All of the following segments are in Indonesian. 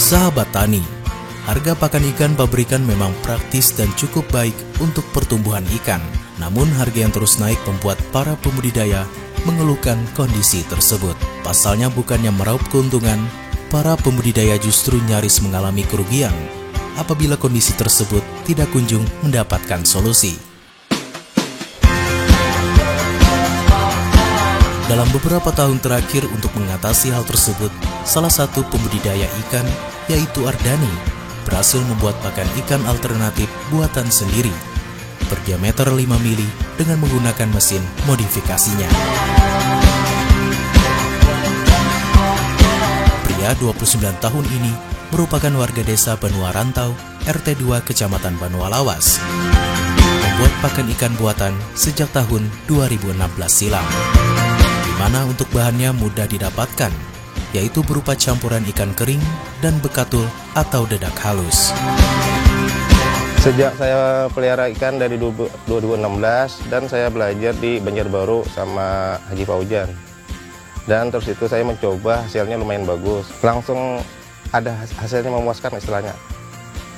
Sahabat tani, harga pakan ikan pabrikan memang praktis dan cukup baik untuk pertumbuhan ikan. Namun harga yang terus naik membuat para pembudidaya mengeluhkan kondisi tersebut. Pasalnya bukannya meraup keuntungan, para pembudidaya justru nyaris mengalami kerugian apabila kondisi tersebut tidak kunjung mendapatkan solusi. Dalam beberapa tahun terakhir untuk mengatasi hal tersebut, salah satu pembudidaya ikan, yaitu Ardani, berhasil membuat pakan ikan alternatif buatan sendiri, berdiameter 5 mili dengan menggunakan mesin modifikasinya. Pria 29 tahun ini merupakan warga desa Banua Rantau, RT 2 Kecamatan Banua Lawas, membuat pakan ikan buatan sejak tahun 2016 silam. Mana untuk bahannya mudah didapatkan, yaitu berupa campuran ikan kering dan bekatul atau dedak halus. Sejak saya pelihara ikan dari 2016 dan saya belajar di Banjarbaru sama Haji Faujan. Dan terus itu saya mencoba, hasilnya lumayan bagus. Langsung ada hasilnya memuaskan istilahnya.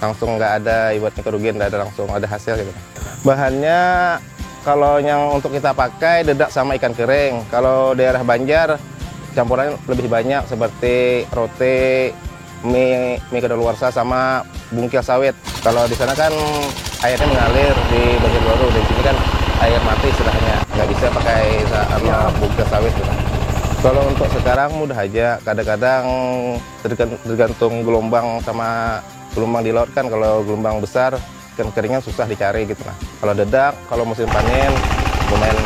Langsung nggak ada ibaratnya kerugian, nggak ada, langsung ada hasil gitu. Bahannya kalau yang untuk kita pakai dedak sama ikan kering. Kalau daerah Banjar campurannya lebih banyak seperti roti, mie kadaluarsa sama bungkil sawit. Kalau di sana kan airnya mengalir di Banjarbaru, di sini kan air mati istilahnya, nggak bisa pakai bungkil sawit gitu. Kalau untuk sekarang mudah aja, kadang-kadang tergantung gelombang sama gelombang di laut kan. Kalau gelombang besar ikan keringnya susah dicari gitu lah. Kalau dedak, kalau musim panen lumayan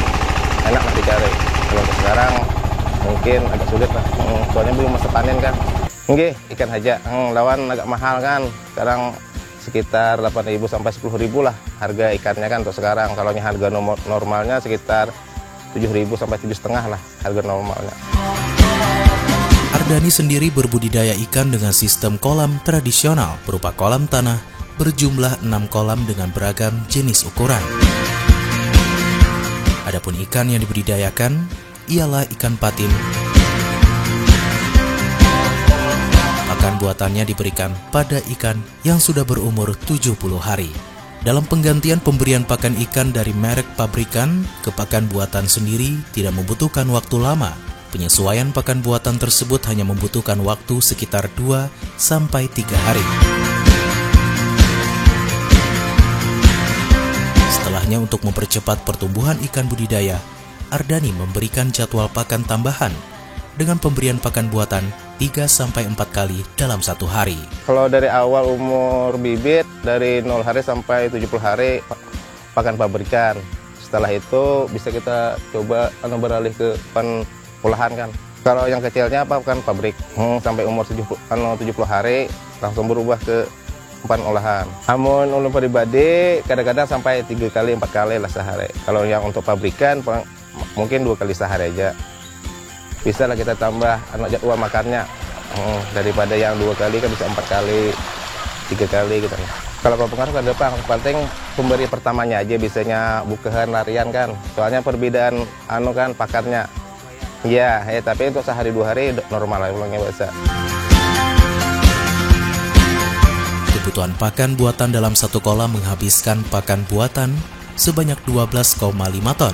enak lah dicari. Kalau untuk sekarang mungkin agak sulit lah, soalnya belum masa panen kan. Nggih, ikan haja lawan agak mahal kan. Sekarang sekitar 8.000 sampai 10.000 lah harga ikannya kan untuk sekarang. Kalau harga normalnya sekitar 7.000 sampai 7,5 lah harga normalnya. Ardani sendiri berbudidaya ikan dengan sistem kolam tradisional berupa kolam tanah berjumlah 6 kolam dengan beragam jenis ukuran. Adapun ikan yang dibudidayakan ialah ikan patin. Pakan buatannya diberikan pada ikan yang sudah berumur 70 hari. Dalam penggantian pemberian pakan ikan dari merek pabrikan ke pakan buatan sendiri tidak membutuhkan waktu lama. Penyesuaian pakan buatan tersebut hanya membutuhkan waktu sekitar 2 sampai 3 hari. Setelahnya untuk mempercepat pertumbuhan ikan budidaya, Ardani memberikan jadwal pakan tambahan dengan pemberian pakan buatan 3-4 kali dalam 1 hari. Kalau dari awal umur bibit, dari 0 hari sampai 70 hari pakan pabrikan. Setelah itu bisa kita coba beralih ke pakan olahan kan. Kalau yang kecilnya pakan pabrik, sampai umur 70 hari langsung berubah ke pakan olahan. Namun ulun pribadi kadang-kadang sampai 3 kali 4 kali lah sehari. Kalau yang untuk pabrikan mungkin 2 kali sehari aja. Bisa lah kita tambah jadwal makannya, daripada yang 2 kali kan bisa 4 kali 3 kali gitu. Kalau pengaruh ke depan penting pemberi pertamanya aja biasanya bukahan larian kan. Soalnya perbedaan kan pakannya. Iya, tapi untuk sehari 2 hari normal lah ulangnya biasa. Kebutuhan pakan buatan dalam 1 kolam menghabiskan pakan buatan sebanyak 12,5 ton.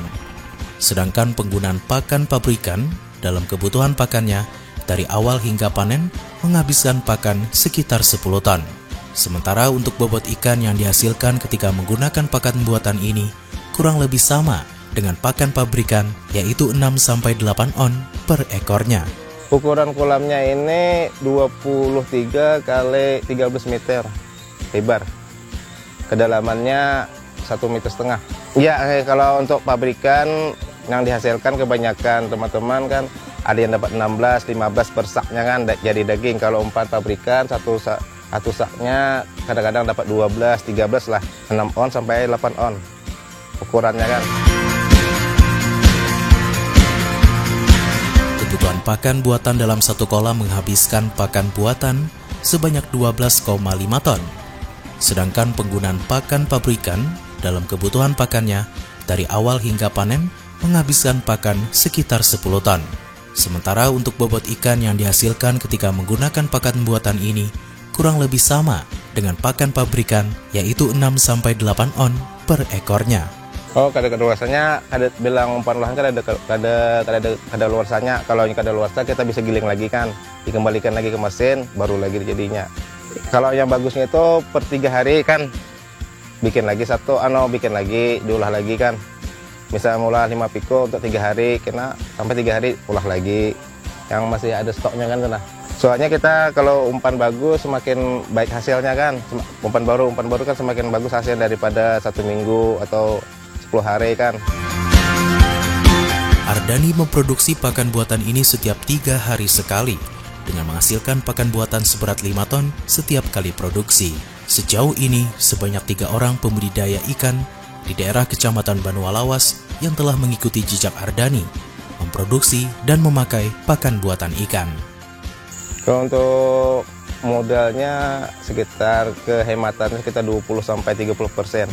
Sedangkan penggunaan pakan pabrikan dalam kebutuhan pakannya dari awal hingga panen menghabiskan pakan sekitar 10 ton. Sementara untuk bobot ikan yang dihasilkan ketika menggunakan pakan buatan ini kurang lebih sama dengan pakan pabrikan, yaitu 6-8 on per ekornya. Ukuran kolamnya ini 23 kali 13 meter lebar. Kedalamannya 1,5 meter. Ya, kalau untuk pabrikan yang dihasilkan kebanyakan teman-teman kan ada yang dapat 16-15 per saknya kan jadi daging. Kalau 4 pabrikan satu saknya kadang-kadang dapat 12-13 lah, 6 on sampai 8 on ukurannya kan. Kebutuhan pakan buatan dalam 1 kolam menghabiskan pakan buatan sebanyak 12,5 ton. Sedangkan penggunaan pakan pabrikan dalam kebutuhan pakannya dari awal hingga panen menghabiskan pakan sekitar 10 ton. Sementara untuk bobot ikan yang dihasilkan ketika menggunakan pakan buatan ini kurang lebih sama dengan pakan pabrikan, yaitu 6-8 on per ekornya. Oh, kadaluarsanya ada bilang umpan olahan kan ada luarsanya. Kalau yang kadaluarsa kita bisa giling lagi kan, dikembalikan lagi ke mesin, baru lagi jadinya. Kalau yang bagusnya itu per 3 hari kan, bikin lagi bikin lagi, diolah lagi kan. Misal mula 5 piko untuk 3 hari, kena sampai 3 hari olah lagi. Yang masih ada stoknya kan kena. Soalnya kita kalau umpan bagus semakin baik hasilnya kan. Umpan baru kan semakin bagus hasil daripada 1 minggu atau 10 hari kan. Ardani memproduksi pakan buatan ini setiap 3 hari sekali dengan menghasilkan pakan buatan seberat 5 ton setiap kali produksi. Sejauh ini sebanyak 3 orang pembudidaya ikan di daerah Kecamatan Banualawas yang telah mengikuti jejak Ardani memproduksi dan memakai pakan buatan ikan. Kalau untuk modalnya sekitar kehematannya sekitar 20-30%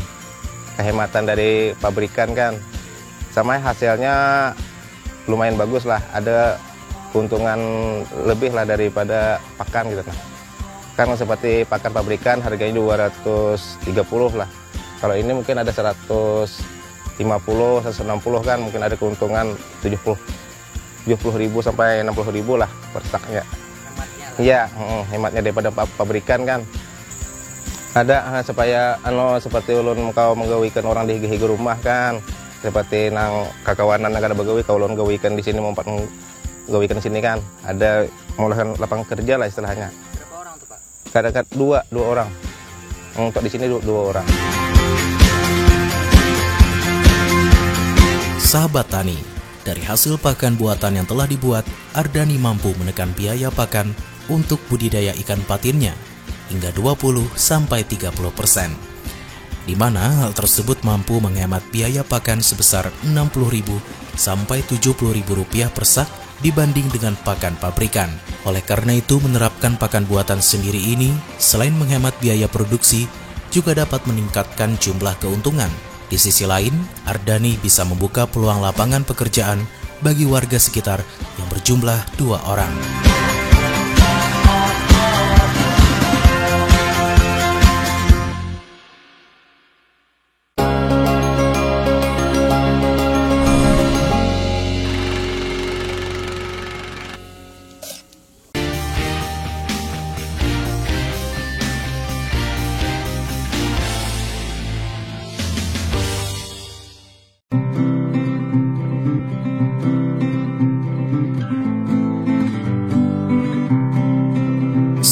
kehematan dari pabrikan kan. Sama hasilnya lumayan bagus lah, ada keuntungan lebih lah daripada pakan gitu kan. Kan seperti pakan pabrikan harganya 230 lah. Kalau ini mungkin ada 150, 160 kan, mungkin ada keuntungan 70.000 sampai 60.000 lah per saknya. Iya, hematnya daripada pabrikan kan. Ada supaya seperti ulun kau menggawikan orang di higi rumah kan. Seperti nang kakawanan yang ada bagawi kau ulun gawikan di sini mempat gawikan di sini kan. Ada mulakan lapangan kerja lah istilahnya. Berapa orang tuh, Pak? Kadang-kadang dua orang. Untuk di sini dua orang. Sahabat tani, dari hasil pakan buatan yang telah dibuat, Ardani mampu menekan biaya pakan untuk budidaya ikan patinnya hingga 20-30%, di mana hal tersebut mampu menghemat biaya pakan sebesar Rp60.000 sampai Rp70.000 per sak dibanding dengan pakan pabrikan. Oleh karena itu, menerapkan pakan buatan sendiri ini selain menghemat biaya produksi, juga dapat meningkatkan jumlah keuntungan. Di sisi lain, Ardani bisa membuka peluang lapangan pekerjaan bagi warga sekitar yang berjumlah 2 orang.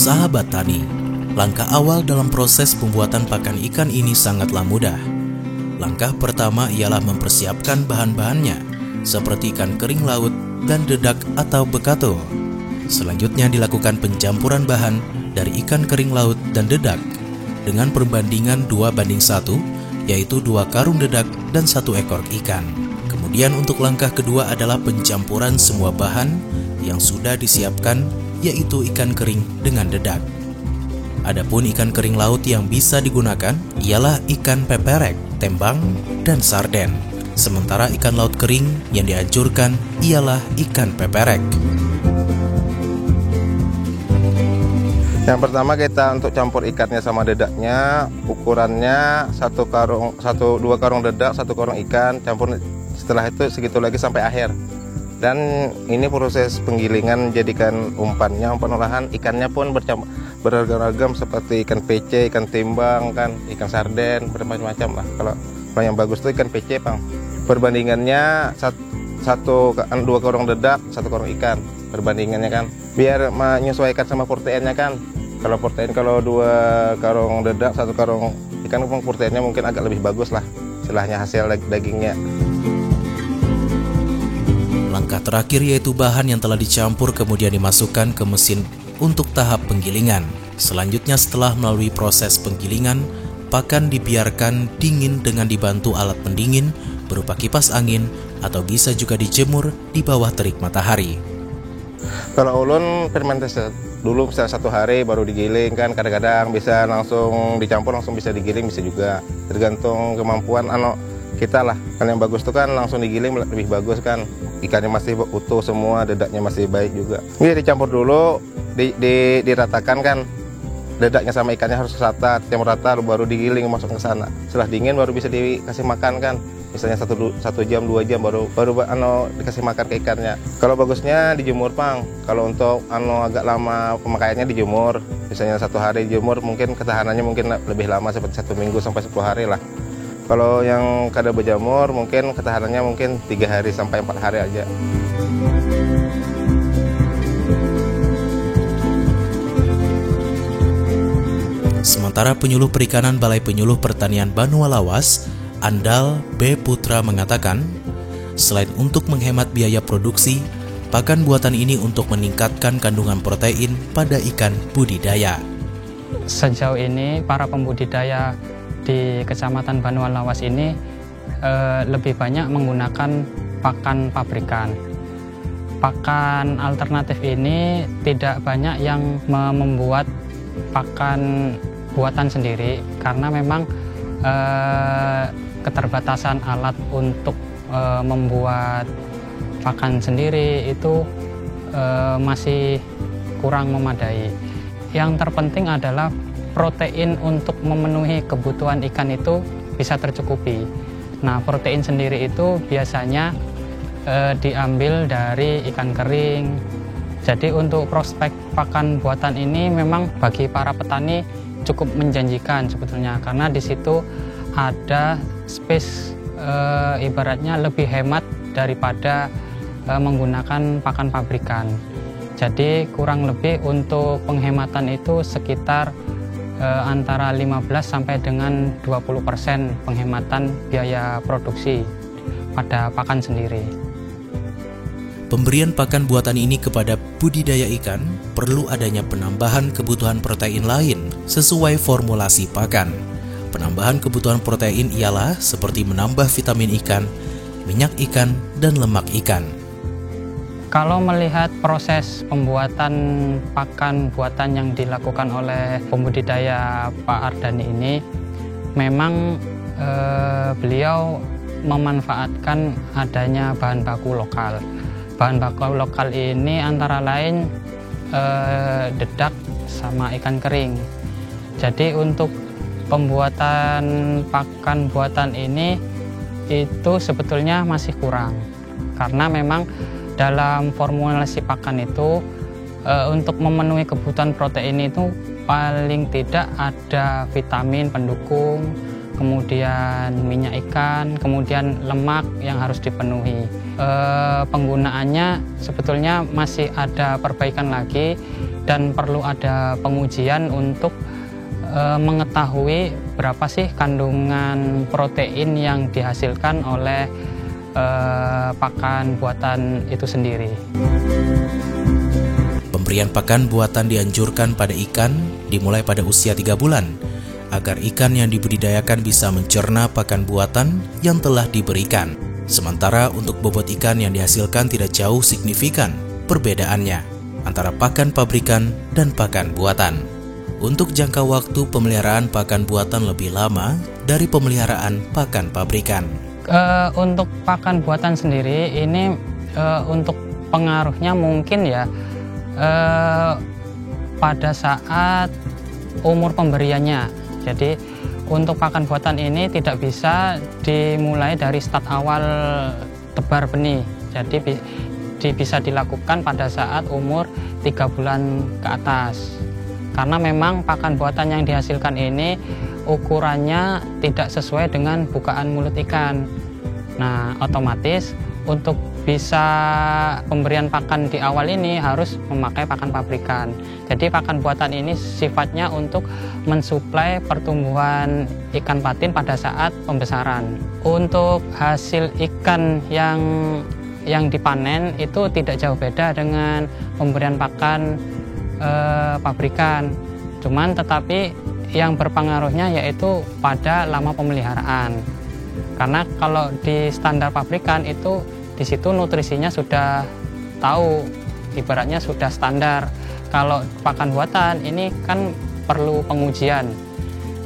Sahabat tani, langkah awal dalam proses pembuatan pakan ikan ini sangatlah mudah. Langkah pertama ialah mempersiapkan bahan-bahannya, seperti ikan kering laut dan dedak atau bekato. Selanjutnya dilakukan pencampuran bahan dari ikan kering laut dan dedak dengan perbandingan 2:1, yaitu 2 karung dedak dan 1 ekor ikan. Kemudian untuk langkah kedua adalah pencampuran semua bahan yang sudah disiapkan, yaitu ikan kering dengan dedak. Adapun ikan kering laut yang bisa digunakan ialah ikan peperek, tembang, dan sarden. Sementara ikan laut kering yang dianjurkan ialah ikan peperek. Yang pertama kita untuk campur ikannya sama dedaknya, ukurannya 2 karung dedak, 1 karung ikan, campur setelah itu segitu lagi sampai akhir. Dan ini proses penggilingan jadikan umpan olahan. Ikannya pun beragam-ragam seperti ikan PC, ikan timbang, kan, ikan sarden, bermacam-macam lah. Kalau yang bagus itu ikan PC, Bang. Perbandingannya 2 karung dedak, 1 karung ikan. Perbandingannya kan, biar menyesuaikan sama proteinnya kan. Kalau protein 2 karung dedak, 1 karung ikan, proteinnya mungkin agak lebih bagus lah, istilahnya hasil dagingnya. Langkah terakhir yaitu bahan yang telah dicampur kemudian dimasukkan ke mesin untuk tahap penggilingan. Selanjutnya setelah melalui proses penggilingan, pakan dibiarkan dingin dengan dibantu alat pendingin berupa kipas angin atau bisa juga dijemur di bawah terik matahari. Kalau ulun fermentasi dulu bisa 1 hari baru digiling kan, kadang-kadang bisa langsung dicampur, langsung bisa digiling, bisa juga tergantung kemampuan kita lah. Kan yang bagus tuh kan langsung digiling lebih bagus kan, ikannya masih utuh semua, dedaknya masih baik juga. Ini dicampur dulu, diratakan kan, dadaknya sama ikannya harus rata, campur rata, baru digiling masuk ke sana. Setelah dingin baru bisa dikasih makan kan. Misalnya 1 jam 2 jam baru dikasih makan ke ikannya. Kalau bagusnya dijemur, Pang. Kalau untuk agak lama pemakaiannya dijemur. Misalnya 1 hari dijemur, mungkin ketahanannya mungkin lebih lama seperti 1 minggu sampai 10 hari lah. Kalau yang kada berjamur mungkin ketahanannya mungkin 3 hari sampai 4 hari aja. Sementara penyuluh perikanan Balai Penyuluh Pertanian Banua Lawas, Andal B. Putra mengatakan, selain untuk menghemat biaya produksi, pakan buatan ini untuk meningkatkan kandungan protein pada ikan budidaya. Sejauh ini para pembudidaya di Kecamatan Banua Lawas ini lebih banyak menggunakan pakan pabrikan. Pakan alternatif ini tidak banyak yang membuat pakan buatan sendiri karena memang keterbatasan alat untuk membuat pakan sendiri itu masih kurang memadai. Yang terpenting adalah protein untuk memenuhi kebutuhan ikan itu bisa tercukupi. Nah, protein sendiri itu biasanya diambil dari ikan kering. Jadi untuk prospek pakan buatan ini memang bagi para petani cukup menjanjikan sebetulnya, karena di situ ada space ibaratnya lebih hemat daripada menggunakan pakan pabrikan. Jadi kurang lebih untuk penghematan itu sekitar antara 15 sampai dengan 20% penghematan biaya produksi pada pakan sendiri. Pemberian pakan buatan ini kepada budidaya ikan perlu adanya penambahan kebutuhan protein lain sesuai formulasi pakan. Penambahan kebutuhan protein ialah seperti menambah vitamin ikan, minyak ikan, dan lemak ikan. Kalau melihat proses pembuatan pakan buatan yang dilakukan oleh pembudidaya Pak Ardani ini, memang beliau memanfaatkan adanya bahan baku lokal. Bahan baku lokal ini antara lain dedak sama ikan kering. Jadi untuk pembuatan pakan buatan ini itu sebetulnya masih kurang, karena memang dalam formulasi pakan itu untuk memenuhi kebutuhan protein itu paling tidak ada vitamin pendukung, kemudian minyak ikan, kemudian lemak yang harus dipenuhi. Penggunaannya sebetulnya masih ada perbaikan lagi dan perlu ada pengujian untuk mengetahui berapa sih kandungan protein yang dihasilkan oleh pakan buatan itu sendiri. Pemberian pakan buatan dianjurkan pada ikan dimulai pada usia 3 bulan, agar ikan yang dibudidayakan bisa mencerna pakan buatan yang telah diberikan. Sementara untuk bobot ikan yang dihasilkan tidak jauh signifikan perbedaannya antara pakan pabrikan dan pakan buatan. Untuk jangka waktu pemeliharaan pakan buatan lebih lama dari pemeliharaan pakan pabrikan. Untuk pakan buatan sendiri ini untuk pengaruhnya mungkin ya pada saat umur pemberiannya. Jadi untuk pakan buatan ini tidak bisa dimulai dari start awal tebar benih. Jadi bisa dilakukan pada saat umur 3 bulan ke atas. Karena memang pakan buatan yang dihasilkan ini ukurannya tidak sesuai dengan bukaan mulut ikan. Nah, otomatis untuk bisa pemberian pakan di awal ini harus memakai pakan pabrikan. Jadi pakan buatan ini sifatnya untuk mensuplai pertumbuhan ikan patin pada saat pembesaran. Untuk hasil ikan yang dipanen itu tidak jauh beda dengan pemberian pakan pabrikan. Cuman tetapi yang berpengaruhnya yaitu pada lama pemeliharaan. Karena kalau di standar pabrikan itu di situ nutrisinya sudah tahu, ibaratnya sudah standar. Kalau pakan buatan ini kan perlu pengujian.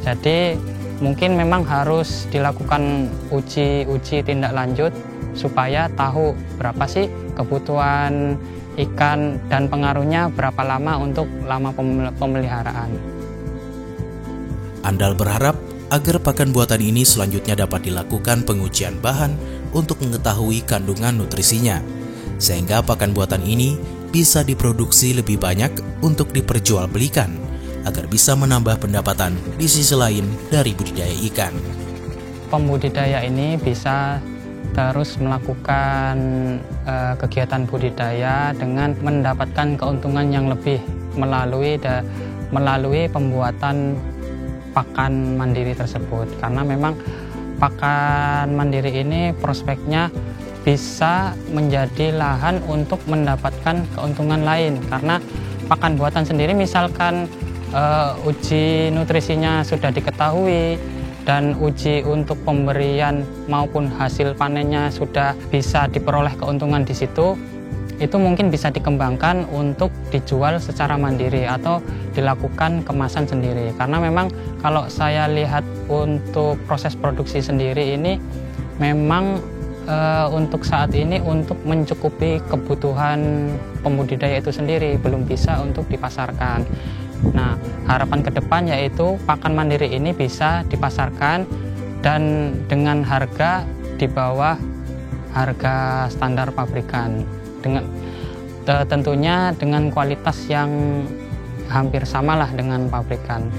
Jadi mungkin memang harus dilakukan uji tindak lanjut supaya tahu berapa sih kebutuhan ikan dan pengaruhnya berapa lama untuk lama pemeliharaan. Andal berharap agar pakan buatan ini selanjutnya dapat dilakukan pengujian bahan untuk mengetahui kandungan nutrisinya, sehingga pakan buatan ini bisa diproduksi lebih banyak untuk diperjualbelikan, agar bisa menambah pendapatan di sisi lain dari budidaya ikan. Pembudidaya ini bisa terus melakukan kegiatan budidaya dengan mendapatkan keuntungan yang lebih melalui pembuatan pakan mandiri tersebut, karena memang pakan mandiri ini prospeknya bisa menjadi lahan untuk mendapatkan keuntungan lain, karena pakan buatan sendiri misalkan uji nutrisinya sudah diketahui dan uji untuk pemberian maupun hasil panennya sudah bisa diperoleh keuntungan di situ, itu mungkin bisa dikembangkan untuk dijual secara mandiri atau dilakukan kemasan sendiri. Karena memang kalau saya lihat untuk proses produksi sendiri ini memang untuk saat ini untuk mencukupi kebutuhan pembudidaya itu sendiri belum bisa untuk dipasarkan. Nah, harapan ke depan yaitu pakan mandiri ini bisa dipasarkan dan dengan harga di bawah harga standar pabrikan, tentunya dengan kualitas yang hampir samalah dengan pabrikan.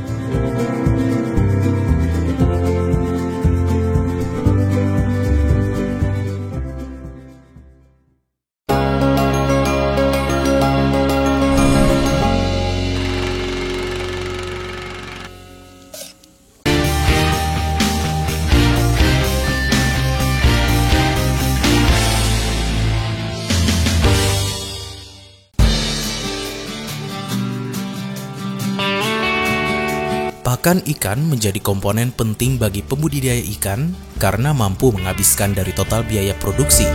Pakan ikan menjadi komponen penting bagi pembudidaya ikan karena mampu menghabiskan dari total biaya produksi.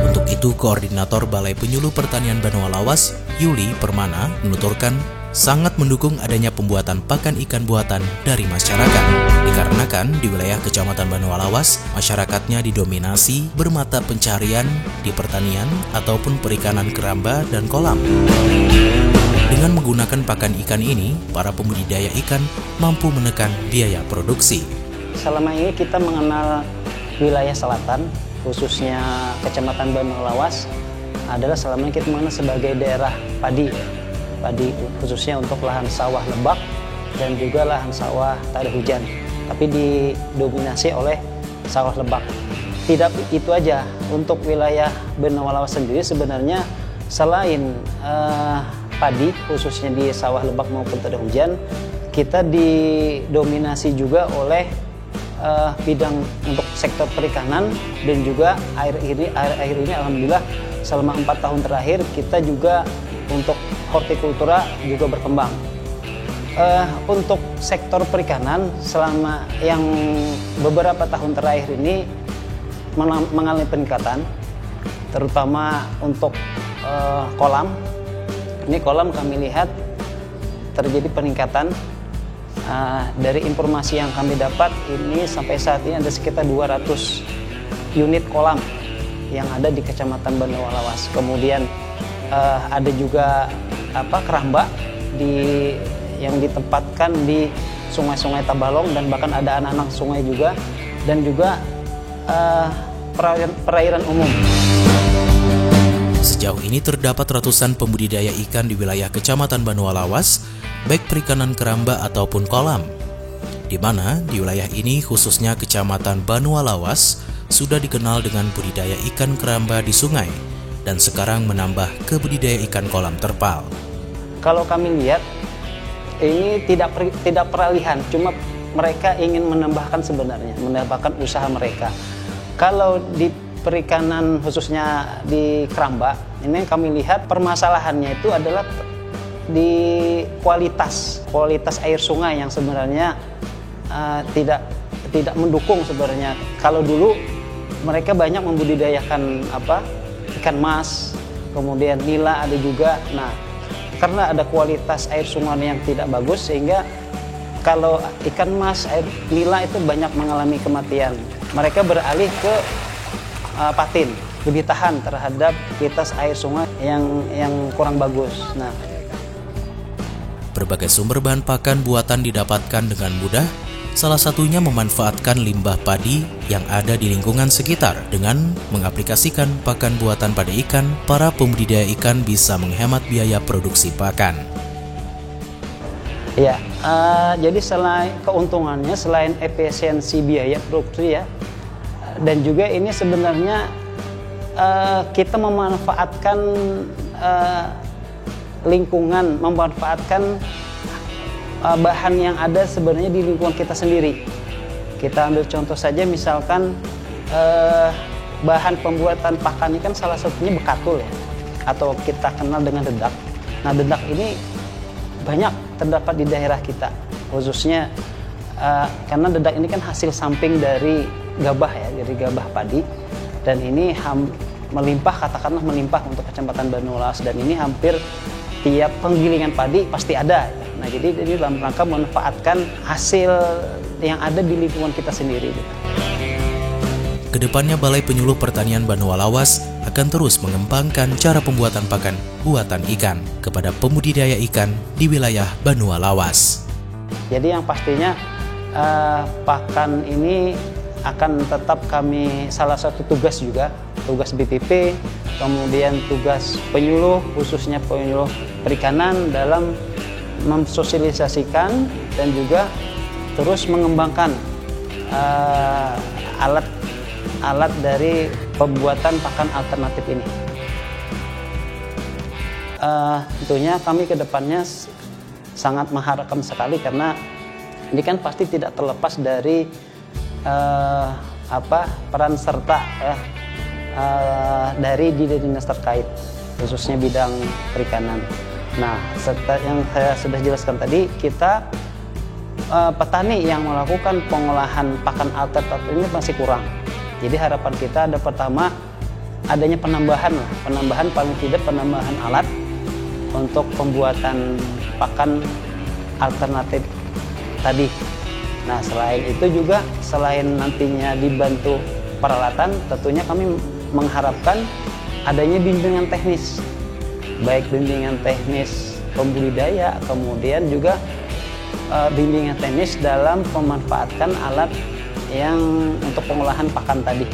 Untuk itu, Koordinator Balai Penyuluh Pertanian Banua Lawas, Yuli Permana, menuturkan sangat mendukung adanya pembuatan pakan ikan buatan dari masyarakat. Dikarenakan di wilayah Kecamatan Banua Lawas, masyarakatnya didominasi bermata pencarian di pertanian ataupun perikanan keramba dan kolam. Dengan menggunakan pakan ikan ini, para pembudidaya ikan mampu menekan biaya produksi. Selama ini kita mengenal wilayah selatan, khususnya Kecamatan Banua Lawas, adalah selama ini kita mengenal sebagai daerah padi khususnya untuk lahan sawah lebak dan juga lahan sawah tak ada hujan, tapi didominasi oleh sawah lebak. Tidak itu aja, untuk wilayah Banua Lawas sendiri sebenarnya selain padi, khususnya di sawah lebak maupun tak ada hujan, kita didominasi juga oleh bidang untuk sektor perikanan dan juga air ini alhamdulillah selama 4 tahun terakhir kita juga untuk hortikultura juga berkembang. Untuk sektor perikanan selama yang beberapa tahun terakhir ini mengalami peningkatan, terutama untuk kolam. Ini kolam kami lihat terjadi peningkatan. Dari informasi yang kami dapat, ini sampai saat ini ada sekitar 200 unit kolam yang ada di Kecamatan Banua Lawas. Kemudian ada juga keramba yang ditempatkan di sungai-sungai Tabalong dan bahkan ada anak-anak sungai juga, dan juga perairan umum. Sejauh ini terdapat ratusan pembudidaya ikan di wilayah Kecamatan Banua Lawas, baik perikanan keramba ataupun kolam, di mana di wilayah ini khususnya Kecamatan Banua Lawas sudah dikenal dengan budidaya ikan keramba di sungai dan sekarang menambah ke budidaya ikan kolam terpal. Kalau kami lihat ini tidak peralihan, cuma mereka ingin menambahkan usaha mereka. Kalau di perikanan khususnya di keramba, ini kami lihat permasalahannya itu adalah di kualitas air sungai yang sebenarnya tidak mendukung sebenarnya. Kalau dulu mereka banyak membudidayakan ikan mas, kemudian nila ada juga. Nah, karena ada kualitas air sungai yang tidak bagus, sehingga kalau ikan mas, air nila itu banyak mengalami kematian. Mereka beralih ke patin, lebih tahan terhadap kualitas air sungai yang kurang bagus. Nah, Berbagai sumber bahan pakan buatan didapatkan dengan mudah, salah satunya memanfaatkan limbah padi yang ada di lingkungan sekitar. Dengan mengaplikasikan pakan buatan pada ikan, para pembudidaya ikan bisa menghemat biaya produksi pakan. Ya, jadi selain keuntungannya, selain efisiensi biaya produksi ya, dan juga ini sebenarnya kita memanfaatkan lingkungan, memanfaatkan bahan yang ada sebenarnya di lingkungan kita sendiri. Kita ambil contoh saja, misalkan bahan pembuatan pakan ini kan salah satunya bekatul ya, atau kita kenal dengan dedak. Nah, dedak ini banyak terdapat di daerah kita, khususnya karena dedak ini kan hasil samping dari gabah ya, dari gabah padi, dan ini melimpah, katakanlah melimpah untuk Kecamatan Banulawas, dan ini hampir tiap penggilingan padi pasti ada. Nah, jadi ini dalam rangka memanfaatkan hasil yang ada di lingkungan kita sendiri. Kedepannya Balai Penyuluh Pertanian Banulawas akan terus mengembangkan cara pembuatan pakan buatan ikan kepada pembudidaya ikan di wilayah Banulawas. Jadi yang pastinya pakan ini akan tetap kami, salah satu tugas juga, tugas BPP, kemudian tugas penyuluh, khususnya penyuluh perikanan dalam mensosialisasikan dan juga terus mengembangkan alat dari pembuatan pakan alternatif ini. Tentunya kami ke depannya sangat mengharapkan sekali, karena ini kan pasti tidak terlepas dari peran serta ya, dari dinas terkait, khususnya bidang perikanan. Nah, serta yang saya sudah jelaskan tadi, kita petani yang melakukan pengolahan pakan alternatif ini masih kurang. Jadi harapan kita ada, pertama, adanya penambahan paling tidak penambahan alat untuk pembuatan pakan alternatif tadi. Nah, selain itu juga, selain nantinya dibantu peralatan, tentunya kami mengharapkan adanya bimbingan teknis, baik bimbingan teknis pembudidaya, kemudian juga bimbingan teknis dalam memanfaatkan alat yang untuk pengolahan pakan tadi.